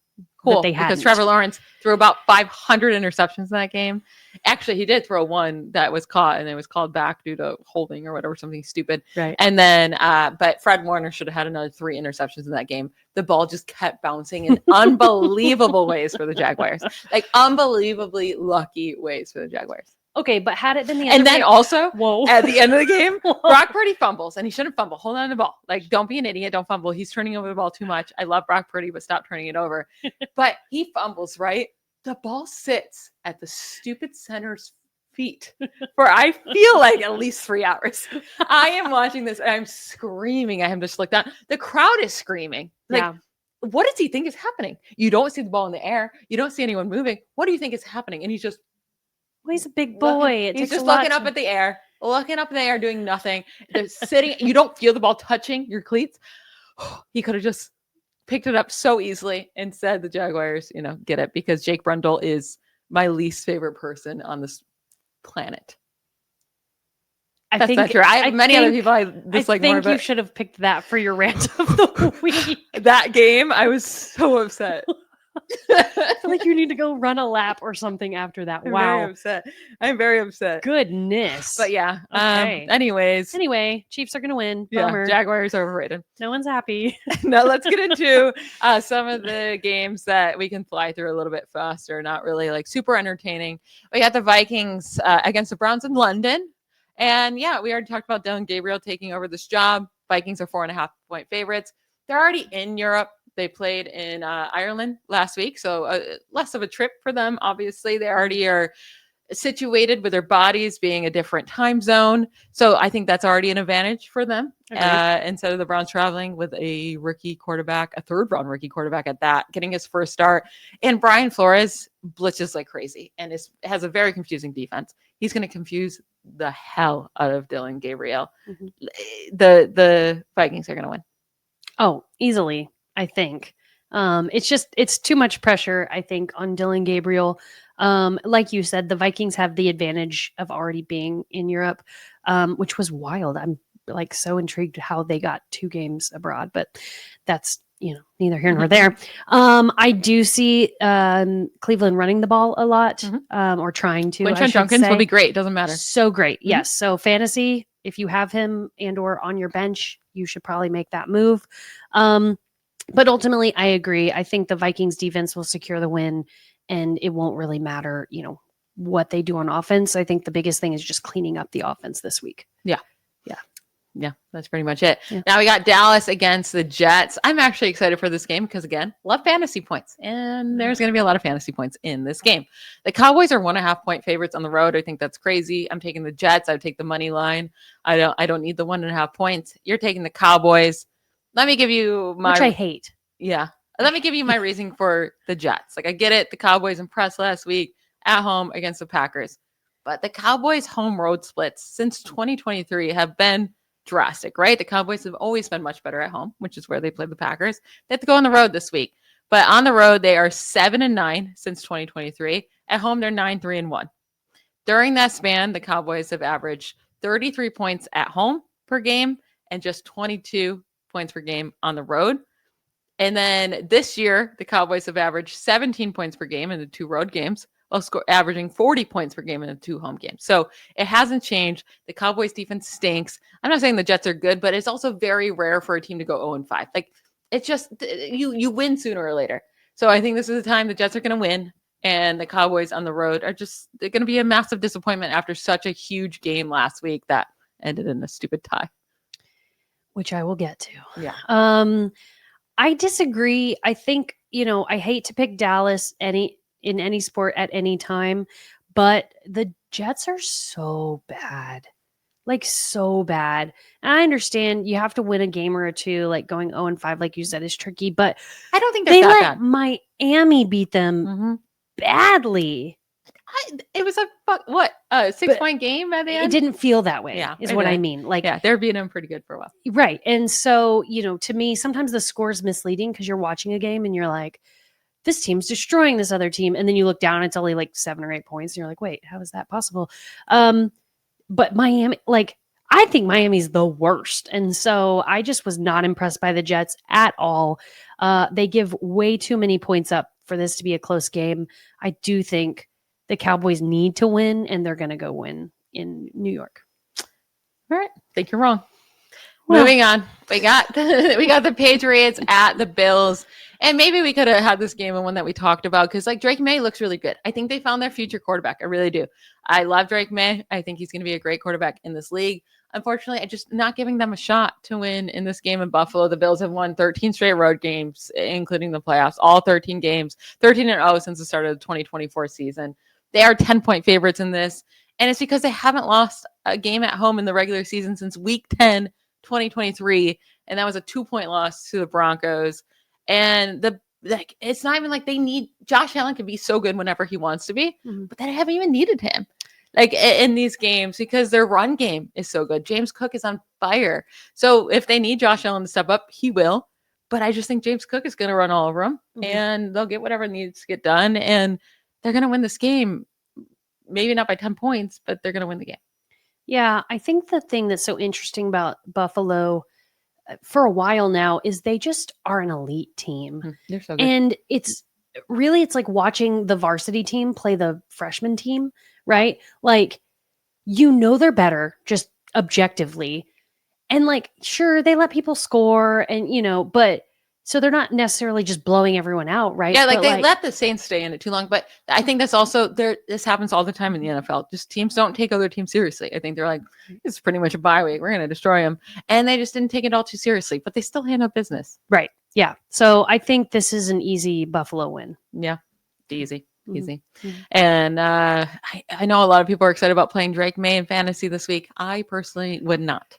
that they had. Because Trevor Lawrence threw about 500 interceptions in that game. Actually, he did throw one that was caught, and it was called back due to holding or whatever, something stupid. Right. And then, but Fred Warner should have had another 3 interceptions in that game. The ball just kept bouncing in unbelievable ways for the Jaguars. Like unbelievably lucky ways for the Jaguars. Okay, but had it been the And then also, whoa, at the end of the game, Brock Purdy fumbles, and he shouldn't fumble. Hold on to the ball. Like, don't be an idiot. Don't fumble. He's turning over the ball too much. I love Brock Purdy, but stop turning it over. But he fumbles, right? The ball sits at the stupid center's feet for, I feel like, at least 3 hours. I am watching this, and I'm screaming. I have just looked down. The crowd is screaming. Like, what does he think is happening? You don't see the ball in the air. You don't see anyone moving. What do you think is happening? And he's just, well, he's a big boy. He's just looking up at the air, doing nothing. They're sitting. You don't feel the ball touching your cleats. He could have just picked it up so easily. Instead, the Jaguars, get it, because Jake Brundle is my least favorite person on this planet. That's not true. I have many other people I dislike more. I think you should have picked that for your rant of the week. That game, I was so upset. I feel like you need to go run a lap or something after that. I'm very upset. Goodness. But yeah. Okay. Anyway, Chiefs are gonna win. Yeah, Bummer. Jaguars are overrated. No one's happy. Now let's get into some of the games that we can fly through a little bit faster. Not really like super entertaining. We got the Vikings against the Browns in London. And yeah, we already talked about Dylan Gabriel taking over this job. Vikings are 4.5-point favorites. They're already in Europe. They played in Ireland last week, so less of a trip for them. Obviously, they already are situated with their bodies being a different time zone. So I think that's already an advantage for them. Instead of the Browns traveling with a rookie quarterback, a 3rd-round rookie quarterback at that, getting his first start. And Brian Flores blitzes like crazy and has a very confusing defense. He's going to confuse the hell out of Dylan Gabriel. Mm-hmm. The Vikings are going to win. Oh, easily. I think it's too much pressure, I think, on Dylan Gabriel. Like you said, the Vikings have the advantage of already being in Europe, which was wild. I'm like so intrigued how they got 2 games abroad, but that's, neither here nor there. I do see Cleveland running the ball a lot, or trying to. Quinton Junkins will be great. Doesn't matter. So great. Mm-hmm. Yes. So fantasy, if you have him and or on your bench, you should probably make that move. But ultimately, I agree. I think the Vikings defense will secure the win, and it won't really matter, what they do on offense. I think the biggest thing is just cleaning up the offense this week. Yeah, that's pretty much it. Yeah. Now we got Dallas against the Jets. I'm actually excited for this game because, again, love fantasy points. And there's going to be a lot of fantasy points in this game. The Cowboys are 1.5-point favorites on the road. I think that's crazy. I'm taking the Jets. I would take the money line. I don't need the 1.5 points. You're taking the Cowboys. Let me give you my... Which I hate. Yeah. Let me give you my reasoning for the Jets. Like, I get it. The Cowboys impressed last week at home against the Packers. But the Cowboys' home road splits since 2023 have been drastic, right? The Cowboys have always been much better at home, which is where they play the Packers. They have to go on the road this week. But on the road, they are 7-9 since 2023. At home, they're 9-3-1. During that span, the Cowboys have averaged 33 points at home per game and just 22 points per game on the road. And then this year, the Cowboys have averaged 17 points per game in the 2 road games, while averaging 40 points per game in the 2 home games. So it hasn't changed. The Cowboys defense stinks. I'm not saying the Jets are good, but it's also very rare for a team to go 0-5. Like, it's just, you win sooner or later. So I think this is the time the Jets are going to win, and the Cowboys on the road are they're going to be a massive disappointment after such a huge game last week that ended in a stupid tie. Which I will get to. Yeah. I disagree. I think, I hate to pick Dallas in any sport at any time, but the Jets are so bad. Like, so bad. And I understand you have to win a game or two, like going 0-5, like you said, is tricky, but I don't think they that let bad. Miami beat them badly. It was a 6-point game at the end. It didn't feel that way. Yeah, is it what I did. mean. Like, Yeah, they're beating them pretty good for a while. right. And so, to me, sometimes the score is misleading because you're watching a game and you're like, this team's destroying this other team. And then you look down, it's only like 7 or 8 points. And you're like, wait, how is that possible? But Miami, like, I think Miami's the worst. And so I just was not impressed by the Jets at all. They give way too many points up for this to be a close game. I do think the Cowboys need to win, and they're going to go win in New York. All right. Think you're wrong. Well, Moving on. We got the Patriots at the Bills. And maybe we could have had this game and one that we talked about because like Drake May looks really good. I think they found their future quarterback. I really do. I love Drake May. I think he's going to be a great quarterback in this league. Unfortunately, I'm just not giving them a shot to win in this game in Buffalo. The Bills have won 13 straight road games, including the playoffs, all 13 games, 13-0 since the start of the 2024 season. They are 10-point favorites in this. And it's because they haven't lost a game at home in the regular season since week 10, 2023. And that was a 2-point loss to the Broncos. And it's not even like they need Josh Allen can be so good whenever he wants to be, but they haven't even needed him like in these games because their run game is so good. James Cook is on fire. So if they need Josh Allen to step up, he will. But I just think James Cook is going to run all over them and they'll get whatever needs to get done. And they're going to win this game. Maybe not by 10 points, but they're going to win the game. Yeah, I think the thing that's so interesting about Buffalo for a while now is they just are an elite team. They're so good. And it's like watching the varsity team play the freshman team, right? Like, they're better just objectively. And like, sure, they let people score and, but so they're not necessarily just blowing everyone out, right? Yeah, but they let the Saints stay in it too long. But I think that's also this happens all the time in the NFL. Just teams don't take other teams seriously. I think they're like, it's pretty much a bye week. We're going to destroy them. And they just didn't take it all too seriously, but they still handle business. Right. Yeah. So I think this is an easy Buffalo win. Yeah. Easy. Mm-hmm. And I know a lot of people are excited about playing Drake May in fantasy this week. I personally would not.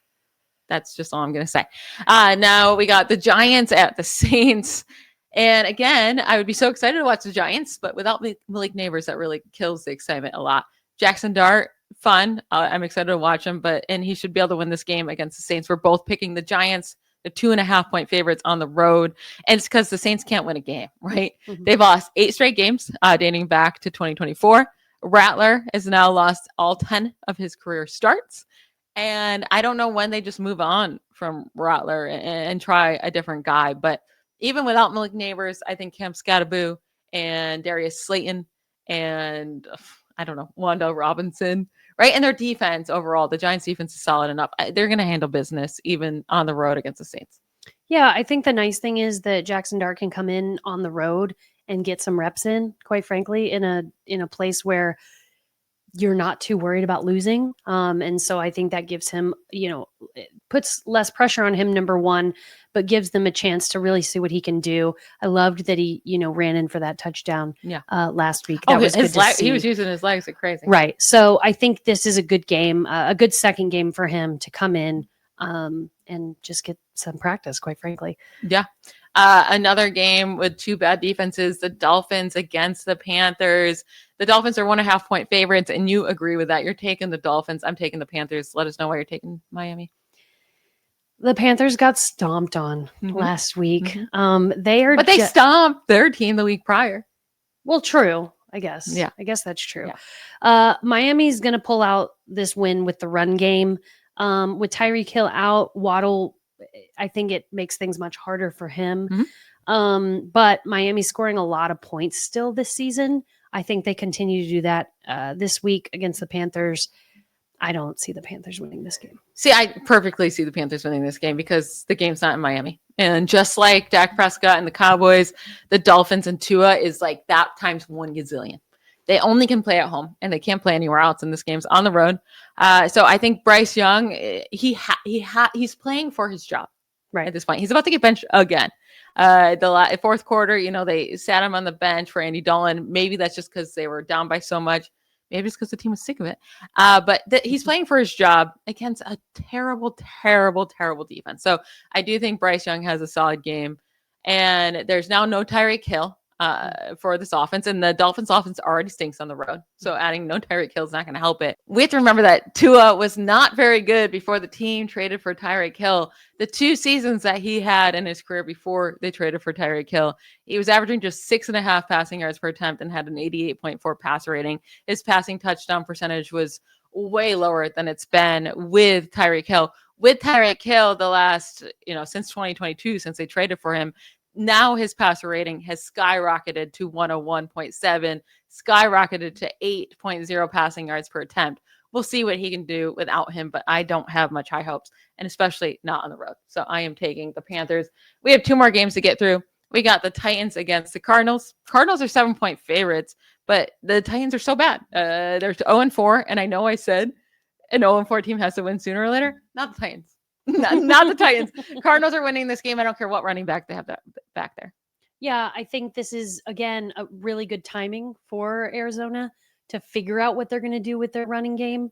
That's just all I'm going to say. Now we got the Giants at the Saints. And again, I would be so excited to watch the Giants, but without Malik Neighbors, that really kills the excitement a lot. Jackson Dart, fun. I'm excited to watch him, and he should be able to win this game against the Saints. We're both picking the Giants, the 2.5-point favorites on the road. And it's because the Saints can't win a game, right? Mm-hmm. They've lost 8 straight games dating back to 2024. Rattler has now lost all 10 of his career starts. And I don't know when they just move on from Rattler and try a different guy. But even without Malik Neighbors, I think Cam Scattaboo and Darius Slayton and, I don't know, Wanda Robinson, right? And their defense overall, the Giants defense is solid enough. They're going to handle business even on the road against the Saints. Yeah, I think the nice thing is that Jackson Dart can come in on the road and get some reps in, quite frankly, in a place where you're not too worried about losing. And so I think that gives him, it puts less pressure on him, number one, but gives them a chance to really see what he can do. I loved that he, ran in for that touchdown last week. That was good to see. He was using his legs like crazy. Right. So I think this is a good game, a good second game for him to come in and just get some practice, quite frankly. Yeah. Another game with 2 bad defenses, the Dolphins against the Panthers. The Dolphins are 1.5-point favorites, and you agree with that. You're taking the Dolphins. I'm taking the Panthers. Let us know why you're taking Miami. The Panthers got stomped on last week. They stomped their team the week prior. Well, true, I guess. Yeah. I guess that's true. Yeah. Miami's going to pull out this win with the run game. With Tyreek Hill out, Waddle, I think it makes things much harder for him. But Miami's scoring a lot of points still this season. I think they continue to do that this week against the Panthers. I don't see the Panthers winning this game. See, I perfectly see the Panthers winning this game because the game's not in Miami. And just like Dak Prescott and the Cowboys, the Dolphins and Tua is like that times 1 gazillion. They only can play at home and they can't play anywhere else. And this game's on the road. So I think Bryce Young, he's playing for his job right at this point. He's about to get benched again. The fourth quarter, they sat him on the bench for Andy Dolan. Maybe that's just because they were down by so much. Maybe it's because the team was sick of it. But he's playing for his job against a terrible, terrible, terrible defense. So I do think Bryce Young has a solid game. And there's now no Tyreek Hill. for this offense, and the Dolphins offense already stinks on the road. So adding no Tyreek Hill is not going to help it. We have to remember that Tua was not very good before the team traded for Tyreek Hill. The 2 seasons that he had in his career before they traded for Tyreek Hill, he was averaging just 6.5 passing yards per attempt and had an 88.4 passer rating. His passing touchdown percentage was way lower than it's been with Tyreek Hill. With Tyreek Hill, the last, since 2022, since they traded for him, now his passer rating has skyrocketed to 101.7, skyrocketed to 8.0 passing yards per attempt. We'll see what he can do without him, but I don't have much high hopes, and especially not on the road. So I am taking the Panthers. We have 2 more games to get through. We got the Titans against the Cardinals. Cardinals are 7-point favorites, but the Titans are so bad. They're 0-4, and I know I said an 0-4 team has to win sooner or later. Not the Titans. Not the Titans. Cardinals are winning this game. I don't care what running back they have back there. Yeah, I think this is, again, a really good timing for Arizona to figure out what they're going to do with their running game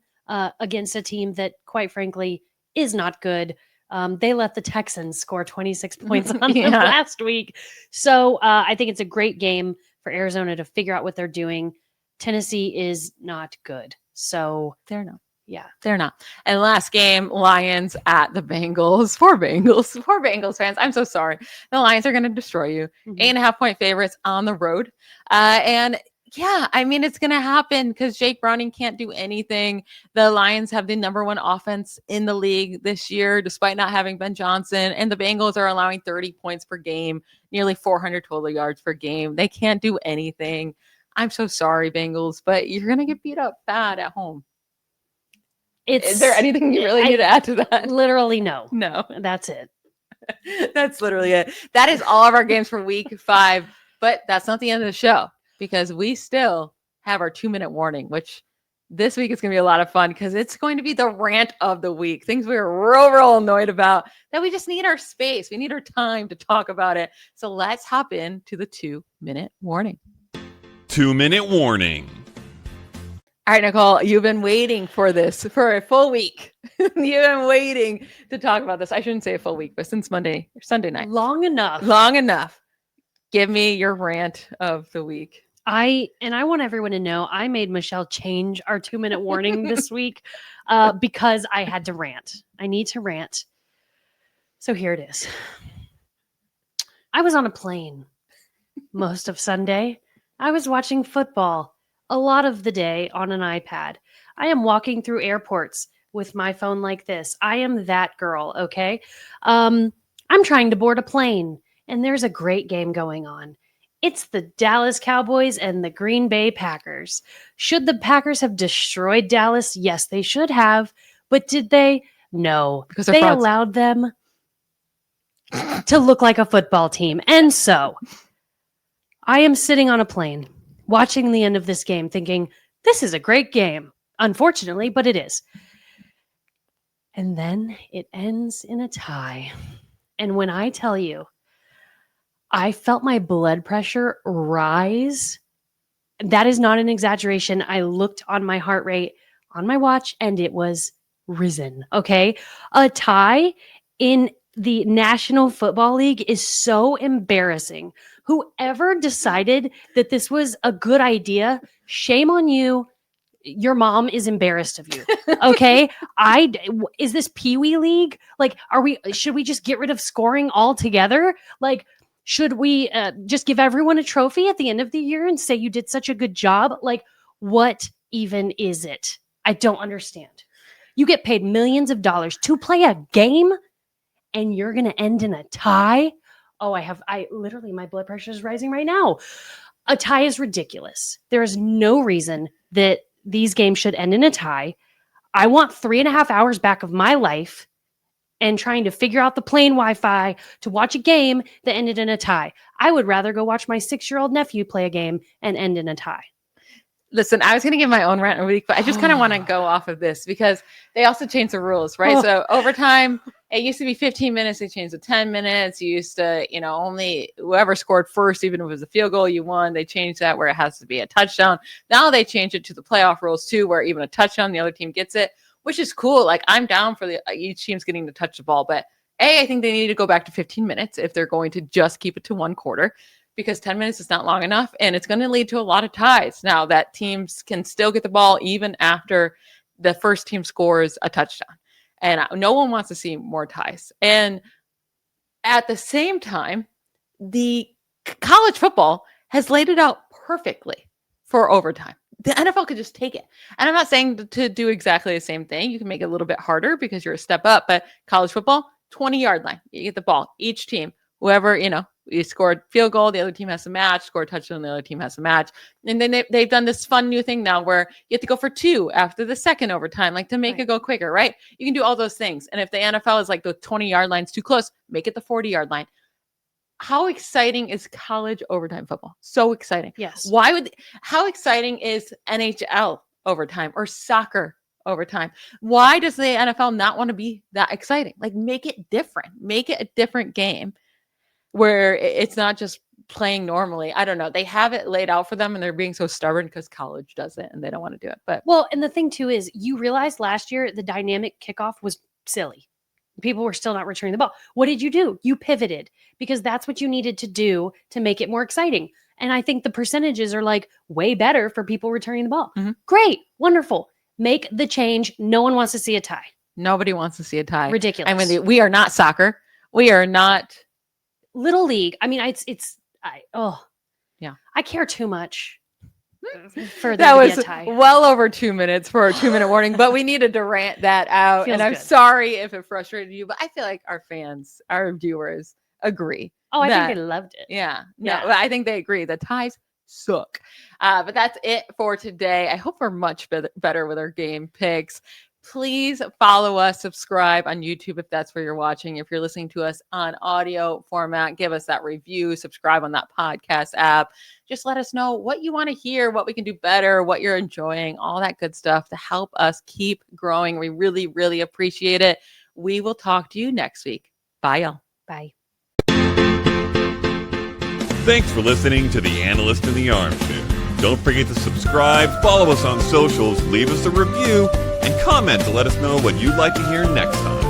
against a team that, quite frankly, is not good. They let the Texans score 26 points on them last week. So I think it's a great game for Arizona to figure out what they're doing. Tennessee is not good. So they're not. Yeah, they're not. And last game, Lions at the Bengals. Poor Bengals fans. I'm so sorry. The Lions are going to destroy you. 8.5-point favorites on the road. And yeah, I mean, it's going to happen because Jake Browning can't do anything. The Lions have the number 1 offense in the league this year, despite not having Ben Johnson. And the Bengals are allowing 30 points per game, nearly 400 total yards per game. They can't do anything. I'm so sorry, Bengals, but you're going to get beat up bad at home. Is there anything you really need to add to that? Literally, no. No. That's it. That's literally it. That is all of our games for week 5, but that's not the end of the show because we still have our 2-minute warning, which this week is going to be a lot of fun because it's going to be the rant of the week. Things we were real annoyed about that we just need our space. We need our time to talk about it. So let's hop into the 2-minute warning. 2-minute warning. All right, Nycole, you've been waiting for this for a full week. You've been waiting to talk about this. I shouldn't say a full week, but since Sunday night. Long enough. Give me your rant of the week. I want everyone to know I made Michelle change our 2-minute warning this week because I had to rant. I need to rant. So here it is. I was on a plane most of Sunday. I was watching football a lot of the day on an iPad. I am walking through airports with my phone like this. I am that girl, okay? I'm trying to board a plane, and there's a great game going on. It's the Dallas Cowboys and the Green Bay Packers. Should the Packers have destroyed Dallas? Yes, they should have. But did they? No. Because they allowed them to look like a football team. And so I am sitting on a plane watching the end of this game thinking, this is a great game. Unfortunately, but it is. And then it ends in a tie. And when I tell you, I felt my blood pressure rise. That is not an exaggeration. I looked on my heart rate on my watch and it was risen. Okay. A tie in the National Football League is so embarrassing. Whoever decided that this was a good idea, shame on you. Your mom is embarrassed of you. Okay. Is this Pee Wee League? Like, should we just get rid of scoring altogether? Like, should we just give everyone a trophy at the end of the year and say you did such a good job? Like, what even is it? I don't understand. You get paid millions of dollars to play a game and you're going to end in a tie? Oh, I literally, my blood pressure is rising right now. A tie is ridiculous. There is no reason that these games should end in a tie. I want 3.5 hours back of my life and trying to figure out the plane Wi-Fi to watch a game that ended in a tie. I would rather go watch my 6-year-old nephew play a game and end in a tie. Listen, I was going to give my own rant a week, but I just kind of want to go off of this because they also changed the rules, right? So overtime, it used to be 15 minutes. They changed to 10 minutes. You used to, only whoever scored first, even if it was a field goal, you won. They changed that where it has to be a touchdown. Now they changed it to the playoff rules too, where even a touchdown, the other team gets it, which is cool. Like, I'm down for each team's getting to touch the ball, but I think they need to go back to 15 minutes if they're going to just keep it to one quarter. because 10 minutes is not long enough, and it's going to lead to a lot of ties. Now that teams can still get the ball even after the first team scores a touchdown, and no one wants to see more ties. And at the same time, the college football has laid it out perfectly for overtime. The NFL could just take it. And I'm not saying to do exactly the same thing. You can make it a little bit harder because you're a step up, but college football, 20-yard line. You get the ball, each team, whoever, you score a field goal, the other team has to match, score a touchdown, the other team has to match. And then they've done this fun new thing now where you have to go for 2 after the second overtime, like to make it go quicker, right? You can do all those things. And if the NFL is like the 20-yard line's too close, make it the 40-yard line. How exciting is college overtime football? So exciting. Yes. How exciting is NHL overtime or soccer overtime? Why does the NFL not want to be that exciting? Like, make it different. Make it a different game where it's not just playing normally. I don't know. They have it laid out for them and they're being so stubborn because college does it and they don't want to do it. But and the thing too is you realized last year the dynamic kickoff was silly. People were still not returning the ball. What did you do? You pivoted because that's what you needed to do to make it more exciting. And I think the percentages are like way better for people returning the ball. Mm-hmm. Great. Wonderful. Make the change. No one wants to see a tie. Nobody wants to see a tie. Ridiculous. I mean, we are not soccer. We are not Little League. I mean, yeah. I care too much for that there was to be a tie. well over 2 minutes for a 2-minute warning, but we needed to rant that out. Feels and I'm good. sorry if it frustrated you, but I feel like our fans, our viewers agree. I that- think they loved it. Yeah. No, Yeah. I think they agree. The ties suck. But that's it for today. I hope we're much better with our game picks. Please follow us, subscribe on YouTube if that's where you're watching. If you're listening to us on audio format, give us that review, subscribe on that podcast app. Just let us know what you want to hear, what we can do better, what you're enjoying, all that good stuff to help us keep growing. We really, really appreciate it. We will talk to you next week. Bye, y'all. Bye. Thanks for listening to The Analyst in the Armchair. Don't forget to subscribe, follow us on socials, leave us a review, and comment to let us know what you'd like to hear next time.